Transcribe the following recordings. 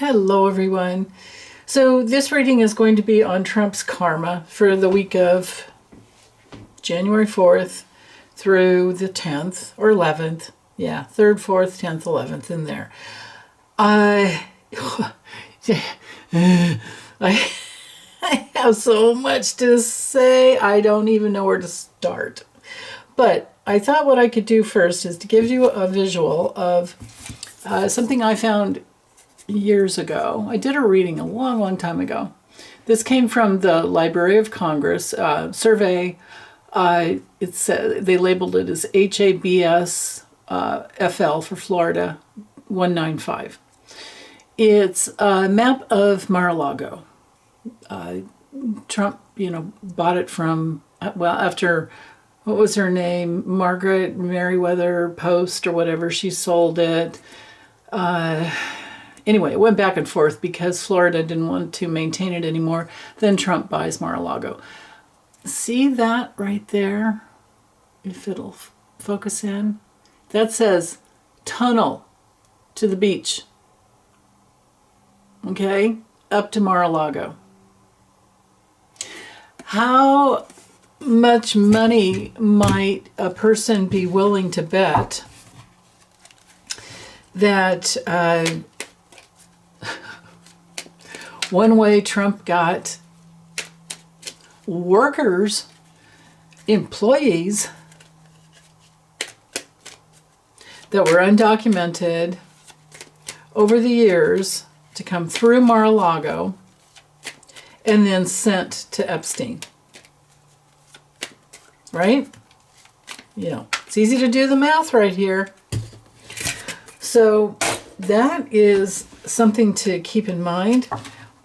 Hello, everyone. So this reading is going to be on Trump's karma for the week of January 4th through the 10th or 11th. Yeah, 3rd, 4th, 10th, 11th in there. I have so much to say. I don't even know where to start. But I thought what I could do first is to give you a visual of something I found years ago. I did a reading a long time ago. This came from the Library of Congress survey. They labeled it as HABS FL for Florida 195. It's a map of Mar-a-Lago. Trump, bought it from, after, what was her name? Margaret Merriweather Post or whatever. She sold it. Anyway, it went back and forth because Florida didn't want to maintain it anymore. Then Trump buys Mar-a-Lago. See that right there? If it'll focus in. That says tunnel to the beach. Okay? Up to Mar-a-Lago. How much money might a person be willing to bet that one way Trump got workers, employees that were undocumented over the years to come through Mar-a-Lago and then sent to Epstein. Right? It's easy to do the math right here. So that is something to keep in mind,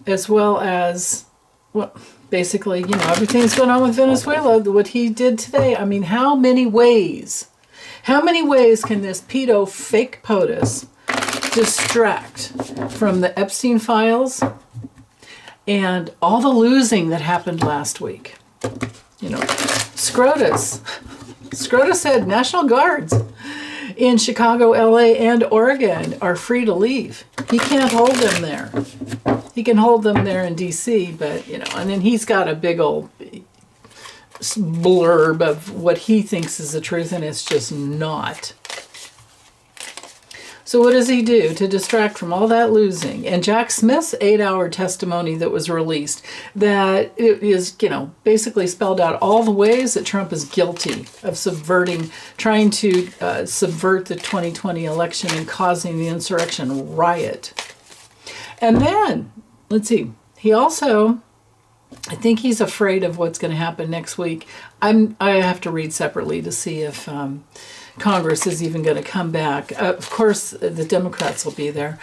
as well as, well, basically, everything's going on with Venezuela, what he did today. I mean, how many ways can this pedo fake POTUS distract from the Epstein files and all the losing that happened last week? Scrotus said National Guards in Chicago, LA, and Oregon are free to leave. He can't hold them there. He can hold them there in DC, but, and then he's got a big old blurb of what he thinks is the truth, and it's just not. So what does he do to distract from all that losing? And Jack Smith's 8-hour testimony that was released, that it is, basically spelled out all the ways that Trump is guilty of trying to subvert the 2020 election and causing the insurrection riot. And then, let's see, he also, I think he's afraid of what's going to happen next week. I have to read separately to see if Congress is even going to come back. Of course, the Democrats will be there.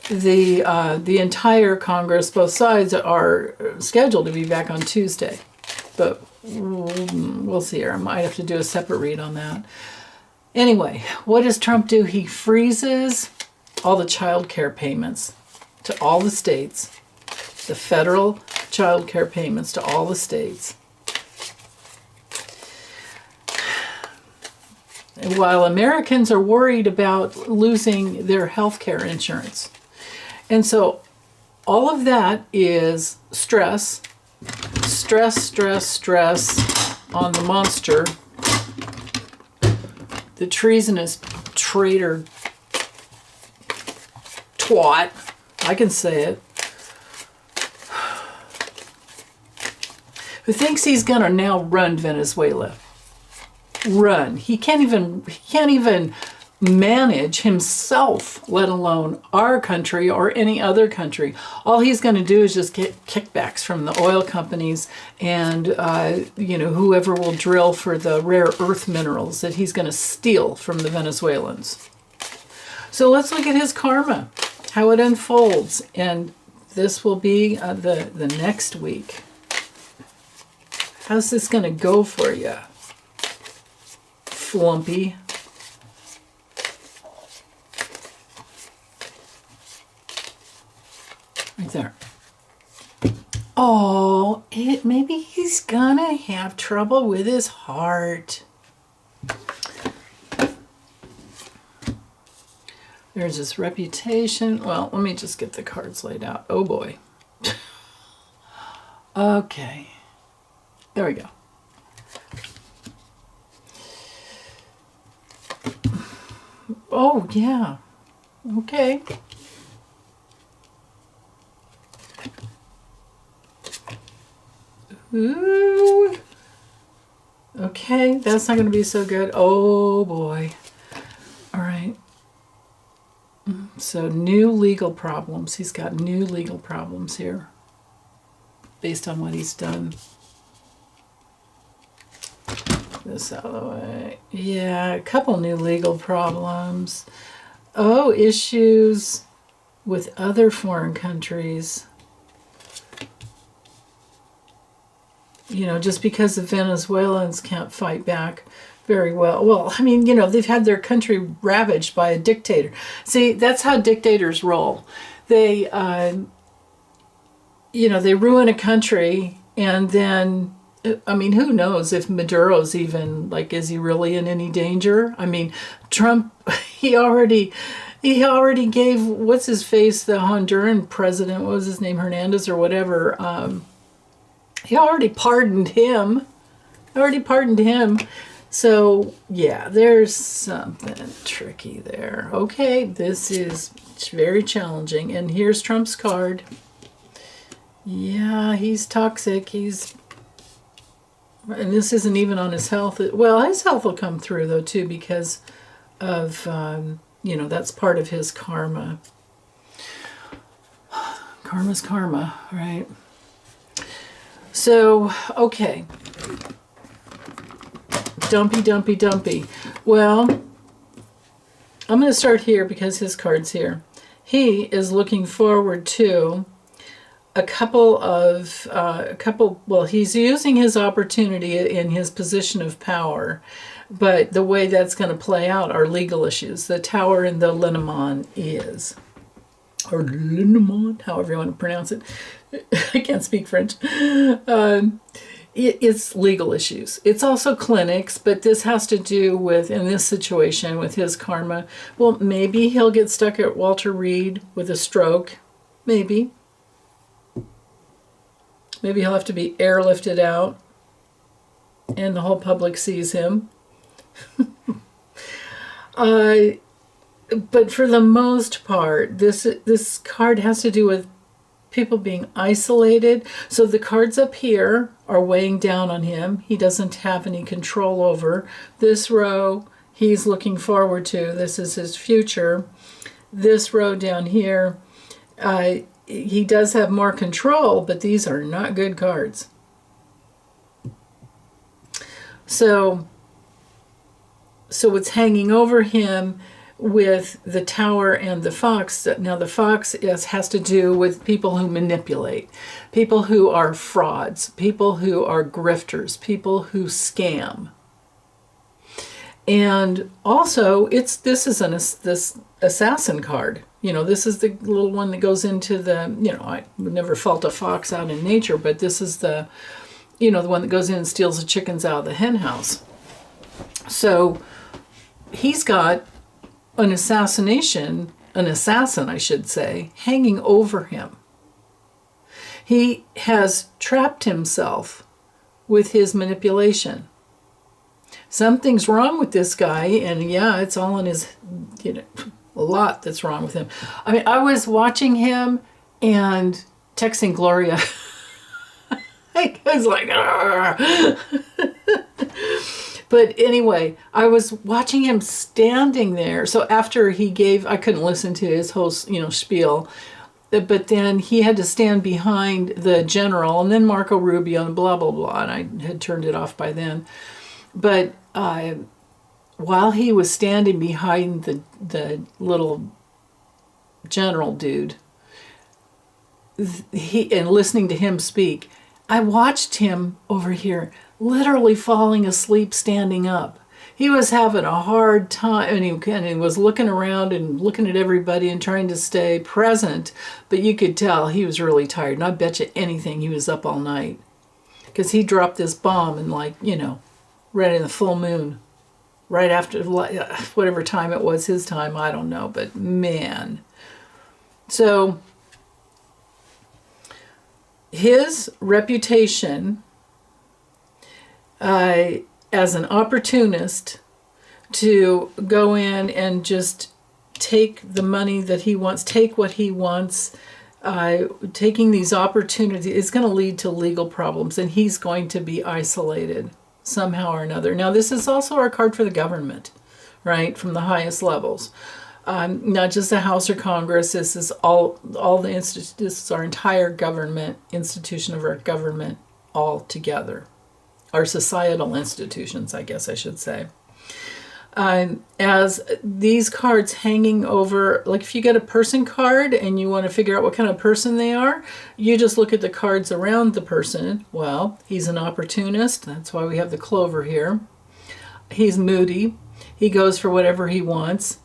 The entire Congress, both sides, are scheduled to be back on Tuesday. But we'll see here. I might have to do a separate read on that. Anyway, what does Trump do? He freezes all the child care payments to all the states, the federal child care payments to all the states. And while Americans are worried about losing their health care insurance. And so all of that is stress on the monster, the treasonous traitor twat. I can say it. Who thinks he's gonna now run Venezuela. Run. He can't even manage himself, let alone our country or any other country. All he's going to do is just get kickbacks from the oil companies and whoever will drill for the rare earth minerals that he's going to steal from the Venezuelans. So let's look at his karma, how it unfolds, and this will be the next week. How's this going to go for you? Flumpy. Right there. Oh, maybe he's gonna have trouble with his heart. There's his reputation. Well, let me just get the cards laid out. Oh boy. Okay. There we go. Oh, yeah. Okay. Ooh. Okay, that's not going to be so good. Oh boy. All right. So new legal problems. He's got new legal problems here based on what he's done. This out of the way. Yeah, a couple new legal problems. Oh, issues with other foreign countries. You know, just because the Venezuelans can't fight back very well. Well, I mean, you know, they've had their country ravaged by a dictator. See, that's how dictators roll. They, you know, they ruin a country, and then, I mean, who knows if Maduro's even, like, is he really in any danger? I mean, Trump, he already gave, what's his face, the Honduran president, what was his name, Hernandez or whatever, he already pardoned him. So, yeah, there's something tricky there. Okay, this is very challenging. And here's Trump's card. Yeah, he's toxic. And this isn't even on his health. Well, his health will come through, though, too, because of, you know, that's part of his karma. Karma's karma, right? So, okay. Dumpy. Well, I'm going to start here because his card's here. He is looking forward to well, he's using his opportunity in his position of power, but the way that's going to play out are legal issues. The tower in the Lenormand is, or Lenormand, however you want to pronounce it. I can't speak French. It's legal issues. It's also clinics, but this has to do with, in this situation, with his karma. Well, maybe he'll get stuck at Walter Reed with a stroke. Maybe. Maybe he'll have to be airlifted out and the whole public sees him. But for the most part, this card has to do with people being isolated. So the cards up here are weighing down on him. He doesn't have any control over. This row he's looking forward to. This is his future. This row down here, he does have more control, but these are not good cards. So it's hanging over him with the tower and the fox. Now the fox has to do with people who manipulate, people who are frauds, people who are grifters, people who scam. And also this is this assassin card. You know, this is the little one that goes into the, you know, I would never fault a fox out in nature, but this is the, you know, the one that goes in and steals the chickens out of the hen house. So he's got an assassin, I should say, hanging over him. He has trapped himself with his manipulation. Something's wrong with this guy, and yeah, it's all in his, you know, a lot that's wrong with him. I mean, I was watching him and texting Gloria. I was like, But anyway, I was watching him standing there. So after he gave, I couldn't listen to his whole, you know, spiel. But then he had to stand behind the general and then Marco Rubio and blah, blah, blah. And I had turned it off by then. But while he was standing behind the little general dude, and listening to him speak, I watched him over here literally falling asleep standing up. He was having a hard time, and he was looking around and looking at everybody and trying to stay present, but you could tell he was really tired. And I bet you anything he was up all night, because he dropped this bomb and, like, you know, right in the full moon, right after whatever time it was, his time, I don't know, but man. So his reputation as an opportunist to go in and just take the money that he wants, take what he wants, taking these opportunities is going to lead to legal problems, and he's going to be isolated somehow or another. Now, this is also our card for the government, right, from the highest levels. Not just the House or Congress. This is all the this is our entire government, institution of our government all together. Our societal institutions, I guess I should say. As these cards hanging over, like if you get a person card and you want to figure out what kind of person they are, you just look at the cards around the person. Well, he's an opportunist. That's why we have the clover here. He's moody. He goes for whatever he wants.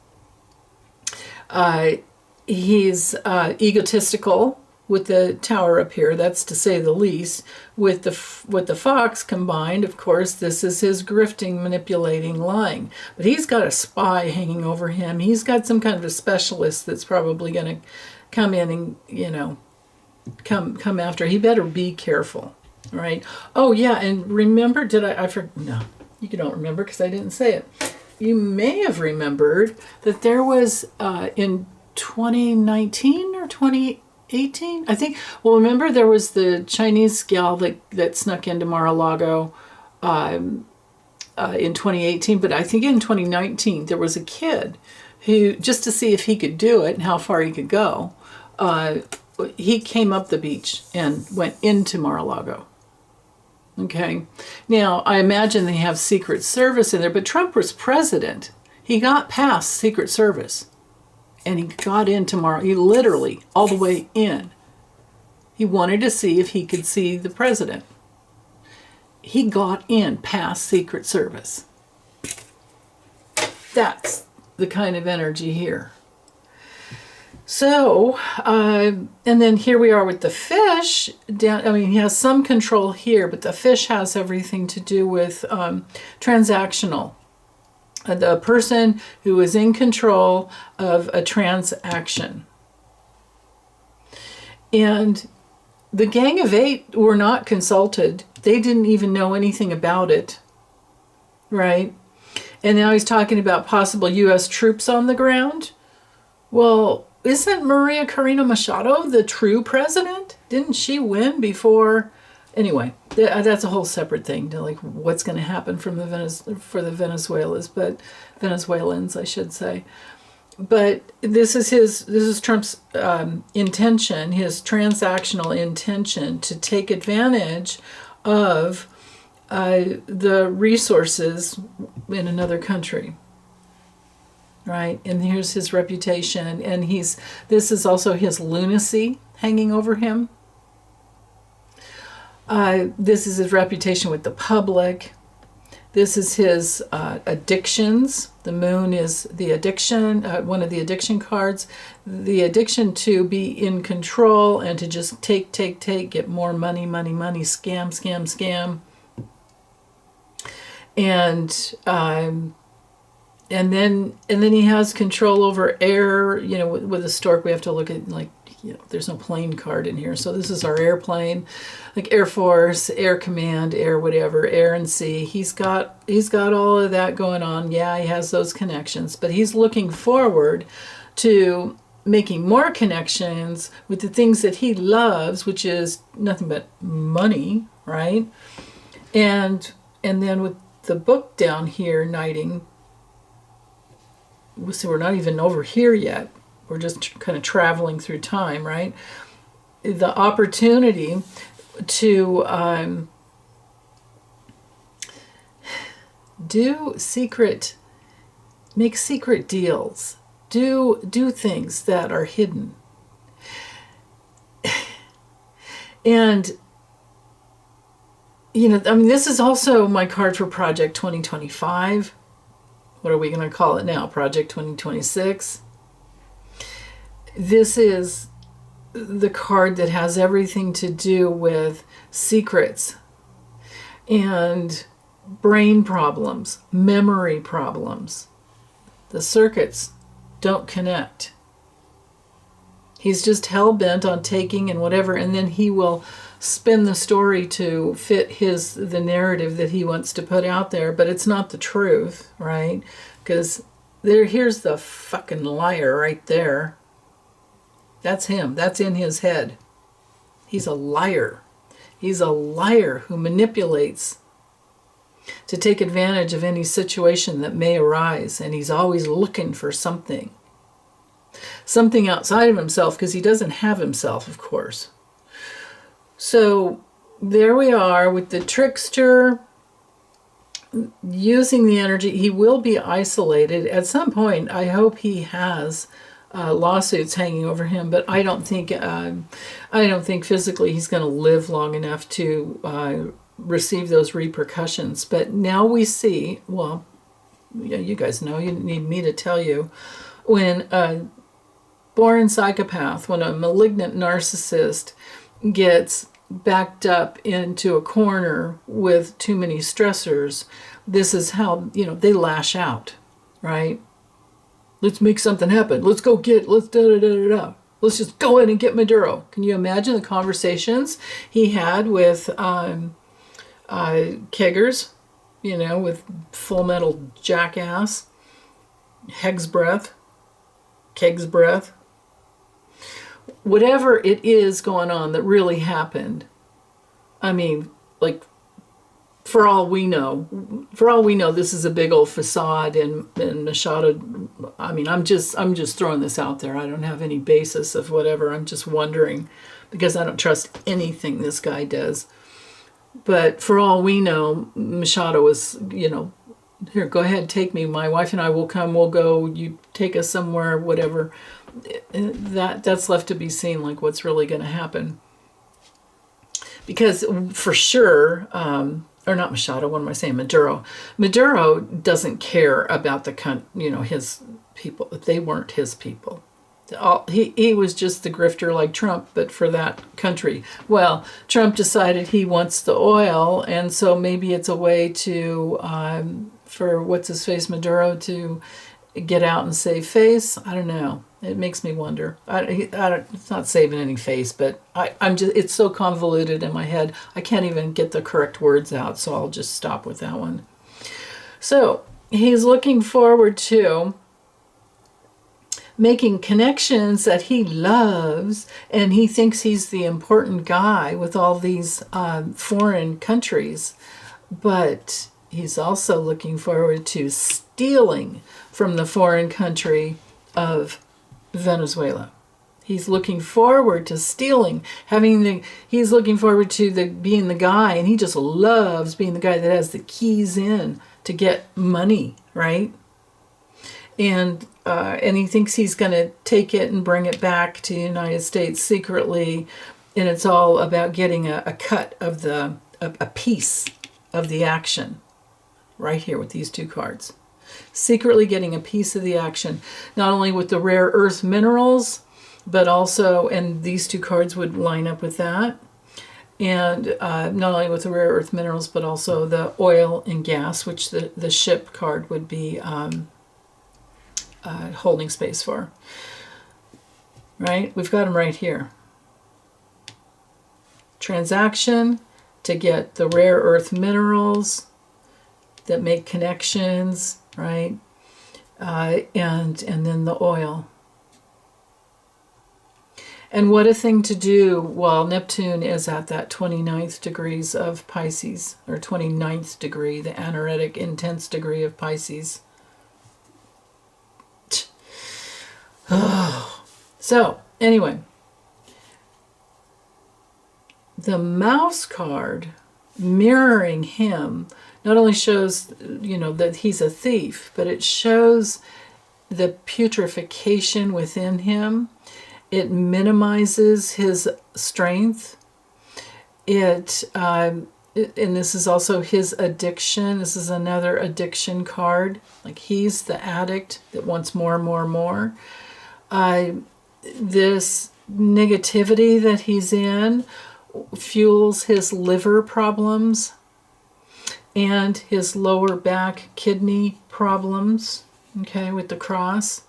He's egotistical with the tower up here, that's to say the least. With the fox combined, of course, this is his grifting, manipulating, lying. But he's got a spy hanging over him. He's got some kind of a specialist that's probably going to come in and, you know, come after. He better be careful, right? Oh, yeah, and remember, no, you don't remember because I didn't say it. You may have remembered that there was in 2019 or 2018, I think. Well, remember there was the Chinese gal that snuck into Mar-a-Lago in 2018, but I think in 2019 there was a kid who, just to see if he could do it and how far he could go, he came up the beach and went into Mar-a-Lago. Okay. Now, I imagine they have Secret Service in there, but Trump was president. He got past Secret Service and he got in tomorrow. He literally all the way in. He wanted to see if he could see the president. He got in past Secret Service. That's the kind of energy here. So, and then here we are with the fish. He has some control here, but the fish has everything to do with transactional. The person who is in control of a transaction. And the Gang of Eight were not consulted. They didn't even know anything about it, right? And now he's talking about possible U.S. troops on the ground. Well, isn't Maria Corina Machado the true president? Didn't she win before? Anyway, that's a whole separate thing to like what's going to happen for the Venezuelans, I should say. But this is Trump's intention, his transactional intention to take advantage of the resources in another country. Right, and here's his reputation, and this is also his lunacy hanging over him. This is his reputation with the public. This is his addictions. The moon is the addiction, one of the addiction cards. The addiction to be in control and to just take, get more money, scam. And then he has control over air. You know, with a stork, we have to look at, like, you know, there's no plane card in here. So this is our airplane, like Air Force, Air Command, Air whatever, Air and Sea. He's got all of that going on. Yeah, he has those connections, but he's looking forward to making more connections with the things that he loves, which is nothing but money, right? And then with the book down here, knighting. So we're not even over here yet. We're just kind of traveling through time, right? The opportunity to make secret deals, do things that are hidden. And, you know, I mean, this is also my card for Project 2025. What are we going to call it now? Project 2026. This is the card that has everything to do with secrets and brain problems, memory problems. The circuits don't connect. He's just hell-bent on taking and whatever, and then he will spin the story to fit the narrative that he wants to put out there, but it's not the truth, right? Because here's the fucking liar right there. That's him. That's in his head. He's a liar. He's a liar who manipulates to take advantage of any situation that may arise, and he's always looking for something outside of himself, because he doesn't have himself, of course. So there we are with the trickster using the energy. He will be isolated at some point. I hope he has lawsuits hanging over him, but I don't think physically he's going to live long enough to receive those repercussions. But now we see, well, you guys know, you need me to tell you, when a born psychopath, when a malignant narcissist gets backed up into a corner with too many stressors, this is how, they lash out, right? Let's make something happen. Let's just go in and get Maduro. Can you imagine the conversations he had with keggers, with Full Metal Jackass, Keg's breath, whatever it is going on that really happened. I mean, like, for all we know, this is a big old facade, and Machado, I mean, I'm just throwing this out there. I don't have any basis of whatever. I'm just wondering, because I don't trust anything this guy does. But for all we know, Machado was, here, go ahead, take me. My wife and I will come, we'll go, you take us somewhere, whatever. That's left to be seen, like what's really going to happen. Because for sure, or not Machado, what am I saying? Maduro. Maduro doesn't care about his people. They weren't his people. He was just the grifter like Trump, but for that country. Well, Trump decided he wants the oil, and so maybe it's a way to, for what's-his-face, Maduro, to get out and save face. I don't know. It makes me wonder. It's not saving any face, but it's so convoluted in my head, I can't even get the correct words out, so I'll just stop with that one. So he's looking forward to making connections that he loves, and he thinks he's the important guy with all these foreign countries, but he's also looking forward to stealing from the foreign country of Venezuela. He's looking forward to stealing, he's looking forward to being the guy, and he just loves being the guy that has the keys in to get money, right? And he thinks he's going to take it and bring it back to the United States secretly, and it's all about getting a cut of a piece of the action, right here with these two cards. Secretly getting a piece of the action, not only with the rare earth minerals, but also, and these two cards would line up with that, and not only with the rare earth minerals, but also the oil and gas, which the ship card would be holding space for. Right? We've got them right here. Transaction to get the rare earth minerals that make connections, right? And then the oil. And what a thing to do while Neptune is at that 29th degrees of Pisces, or 29th degree, the anaretic intense degree of Pisces. So, anyway, the mouse card mirroring him not only shows, that he's a thief, but it shows the putrefaction within him. It minimizes his strength. And this is also his addiction. This is another addiction card. Like, he's the addict that wants more and more and more. This negativity that he's in fuels his liver problems. and his lower back kidney problems, okay, with the cross.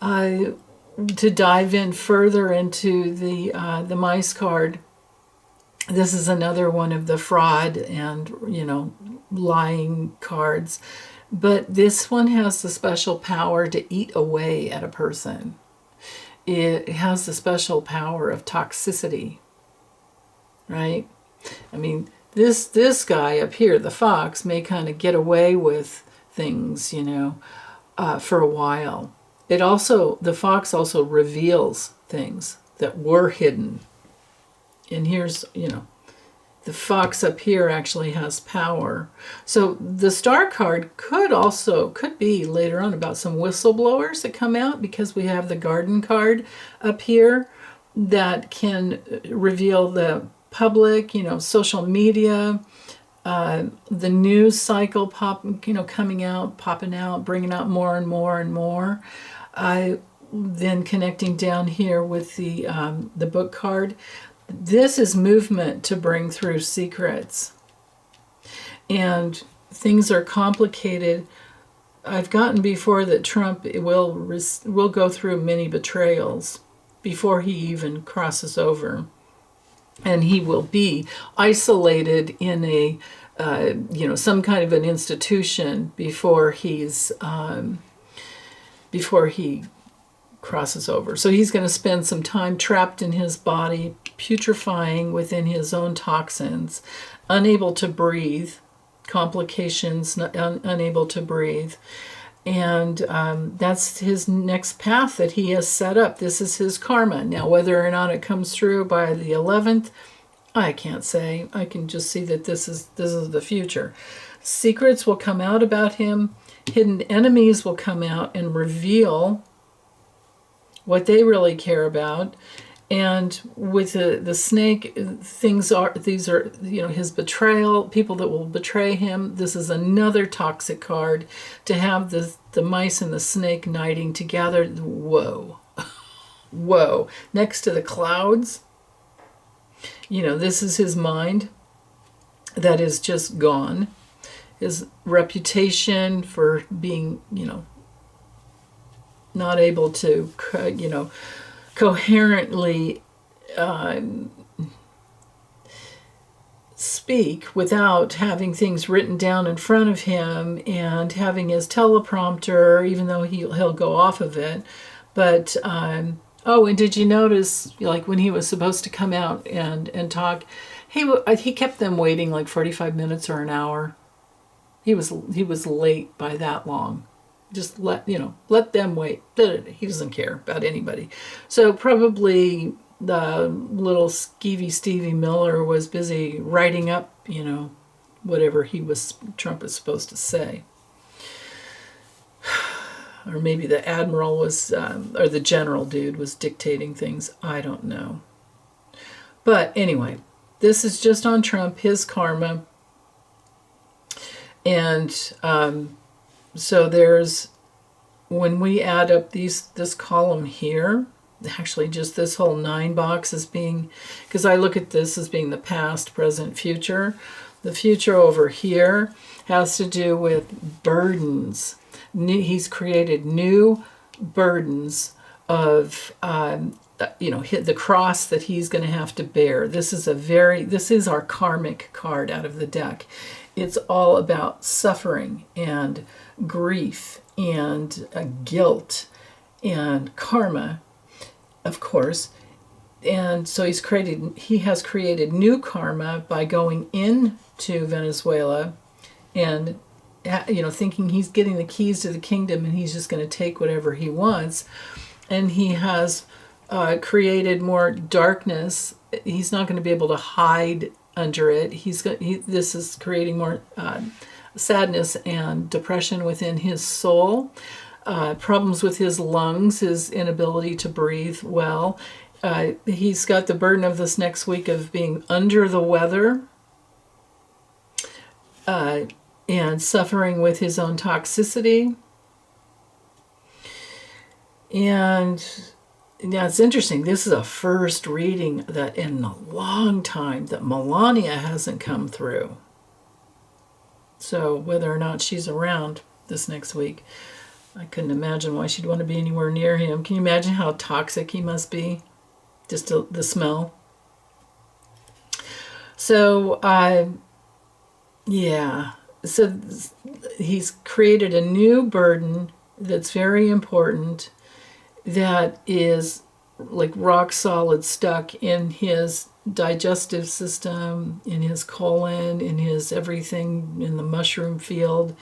To dive in further into the mice card, this is another one of the fraud and, lying cards. But this one has the special power to eat away at a person. It has the special power of toxicity, right? I mean, this guy up here, the fox, may kind of get away with things, for a while. The fox also reveals things that were hidden. And here's, the fox up here actually has power. So the star card could be later on about some whistleblowers that come out, because we have the garden card up here that can reveal the public, social media, the news cycle coming out, popping out, bringing out more and more and more. Then connecting down here with the book card. This is movement to bring through secrets. And things are complicated. I've gotten before that Trump will go through many betrayals before he even crosses over. And he will be isolated in a, some kind of an institution before he crosses over. So he's going to spend some time trapped in his body, putrefying within his own toxins, unable to breathe, complications, unable to breathe. And that's his next path that he has set up. This is his karma. Now, whether or not it comes through by the 11th, I can't say. I can just see that this is the future. Secrets will come out about him. Hidden enemies will come out and reveal what they really care about. And with the snake, these are his betrayal, people that will betray him. This is another toxic card to have the mice and the snake knighting together. Whoa. Whoa. Next to the clouds, this is his mind that is just gone. His reputation for being, not able to, coherently speak without having things written down in front of him and having his teleprompter, even though he'll go off of it. But and did you notice, like when he was supposed to come out and talk, he kept them waiting like 45 minutes or an hour. He was late by that long. Just let them wait. He doesn't care about anybody. So probably the little skeevy Stevie Miller was busy writing up, whatever Trump was supposed to say. Or maybe the admiral was, or the general dude was dictating things. I don't know. But anyway, this is just on Trump, his karma. And so when we add up this column here, actually just this whole 9 box as being, because I look at this as being the past, present, future. The future over here has to do with burdens. He's created new burdens of, the cross that he's going to have to bear. This is our karmic card out of the deck. It's all about suffering and grief and guilt and karma, of course. And so he has created new karma by going into Venezuela and thinking he's getting the keys to the kingdom and he's just going to take whatever he wants. And he has created more darkness. He's not going to be able to hide under it. This is creating more sadness and depression within his soul, problems with his lungs, his inability to breathe well. He's got the burden of this next week of being under the weather and suffering with his own toxicity. And now it's interesting. This is a first reading that in a long time that Melania hasn't come through. So whether or not she's around this next week, I couldn't imagine why she'd want to be anywhere near him. Can you imagine how toxic he must be? Just the smell. So, yeah. So he's created a new burden that's very important, that is like rock solid, stuck in his digestive system, in his colon, in his everything, in the mushroom field.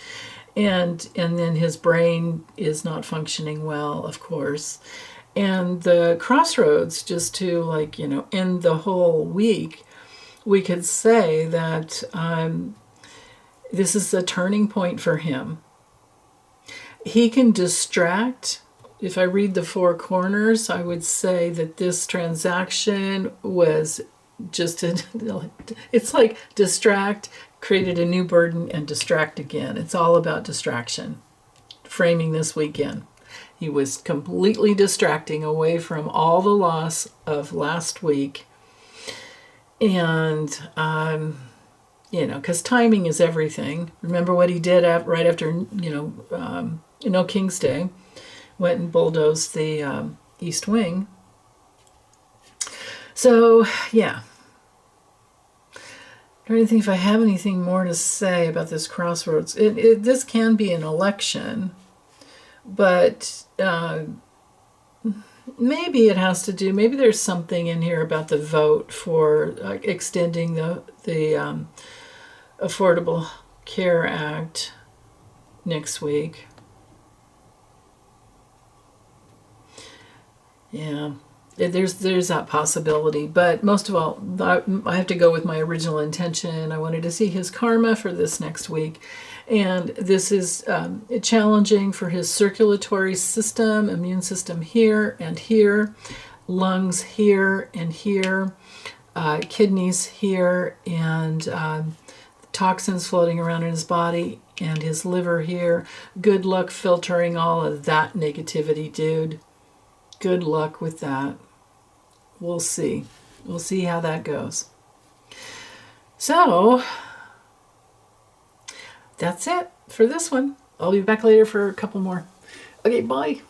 And then his brain is not functioning well, of course. And the crossroads, just to end the whole week, we could say that this is a turning point for him. He can distract. If I read the four corners, I would say that this transaction was just it's like distract, created a new burden, and distract again. It's all about distraction. Framing this weekend, he was completely distracting away from all the loss of last week. And because timing is everything. Remember what he did right after King's Day, went and bulldozed the East Wing. So yeah, I'm trying to think if I have anything more to say about this crossroads. This can be an election, but maybe it has to do. Maybe there's something in here about the vote for extending the Affordable Care Act next week. Yeah. There's that possibility, but most of all, I have to go with my original intention. I wanted to see his karma for this next week, and this is challenging for his circulatory system, immune system here and here, lungs here and here, kidneys here, and toxins floating around in his body, and his liver here. Good luck filtering all of that negativity, dude. Good luck with that. We'll see. We'll see how that goes. So, that's it for this one. I'll be back later for a couple more. Okay, bye.